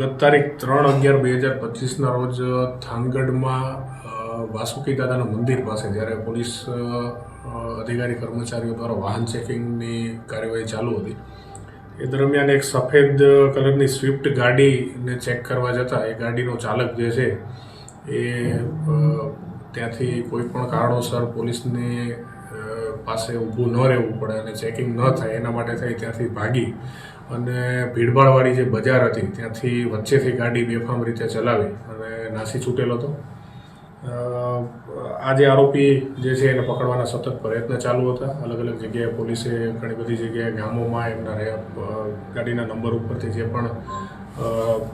ગત તારીખ 3/11/2025ના રોજ થાનગઢમાં વાસુકી દાદાના મંદિર પાસે જ્યારે પોલીસ અધિકારી કર્મચારીઓ દ્વારા વાહન ચેકિંગની કાર્યવાહી ચાલુ હતી એ દરમિયાન એક સફેદ કલરની સ્વિફ્ટ ગાડીને ચેક કરવા જતાં એ ગાડીનો ચાલક જે છે એ ત્યાંથી કોઈ પણ કારણોસર પોલીસને પાસે ઊભું ન રહેવું પડે અને ચેકિંગ ન થાય એના માટે થઈ ત્યાંથી ભાગી અને ભીડભાડવાળી જે બજાર હતી ત્યાંથી વચ્ચેથી ગાડી બેફામ રીતે ચલાવી અને નાસી છૂટેલો હતો. આ જે આરોપી જે છે એને પકડવાના સતત પ્રયત્ન ચાલુ હતા. અલગ અલગ જગ્યાએ પોલીસે ઘણી બધી જગ્યાએ ગામોમાં એમના ગાડીના નંબર ઉપરથી જે પણ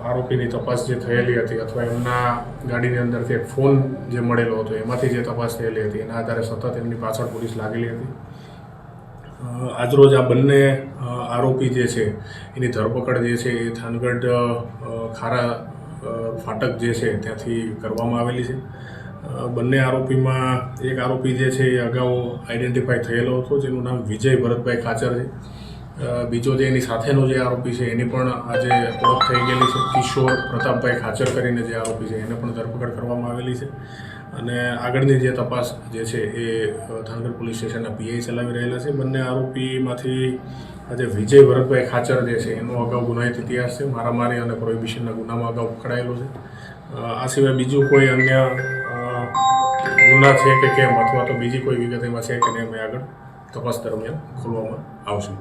આરોપીની તપાસ જે થયેલી હતી અથવા એમના ગાડીની અંદરથી એક ફોન જે મળેલો હતો એમાંથી જે તપાસ થયેલી હતી એના આધારે સતત એમની પાછળ પોલીસ લાગેલી હતી. આજરોજ આ બંને આરોપી જે છે એની ધરપકડ જે છે એ થાનગઢ ખારા ફાટક જે છે ત્યાંથી કરવામાં આવેલી છે. બંને આરોપીમાં એક આરોપી જે છે એ અગાઉ આઈડેન્ટિફાઈ થયેલો હતો જેનું નામ વિજય ભરતભાઈ ખાચર છે. બીજો જે એની સાથેનો જે આરોપી છે એની પણ આજે ઓળખ થઈ ગયેલી છે. કિશોર પ્રતાપભાઈ ખાચર કરીને જે આરોપી છે એને પણ ધરપકડ કરવામાં આવેલી છે અને આગળની જે તપાસ જે છે એ થાનગઢ પોલીસ સ્ટેશનના પીઆઈ ચલાવી રહેલા છે. બંને આરોપીમાંથી આજે વિજય ભરતભાઈ ખાચર જે છે એનો અગાઉ ગુનાહિત ઇતિહાસ છે. મારામારી અને પ્રોહિબિશનના ગુનામાં અગાઉ પકડાયેલો છે. આ સિવાય બીજું કોઈ અન્ય ગુના છે કે કેમ અથવા તો બીજી કોઈ વિગત એમાં છે કે નહીં અમે આગળ તપાસ દરમિયાન ખોલવામાં આવશે.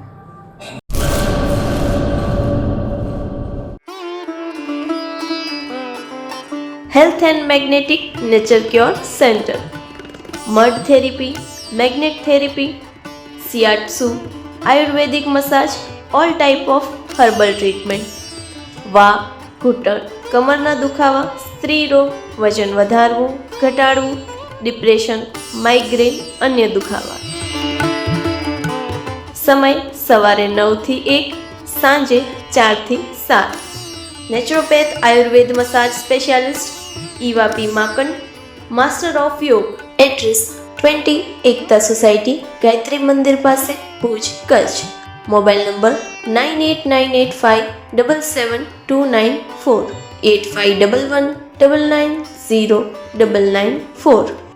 Health and magnetic nature cure centre, mud therapy, magnet therapy, shiatsu, ayurvedic massage, all type of herbal treatment, વા, ઘૂંટણ, કમરના દુખાવા, સ્ત્રી રોગ, વજન વધારવું, ઘટાડવું, ડિપ્રેશન, માઇગ્રેન, અન્ય દુખાવા. સમય સવારે 9 થી 1, સાંજે 4 થી 7. Naturopath Ayurveda massage specialist Eva P માકન, master of યોગ. એડ્રેસ 20 એકતા સોસાયટી, ગાયત્રી મંદિર પાસે, ભુજ, કચ્છ. Mobile number 9898577294, 8511990994.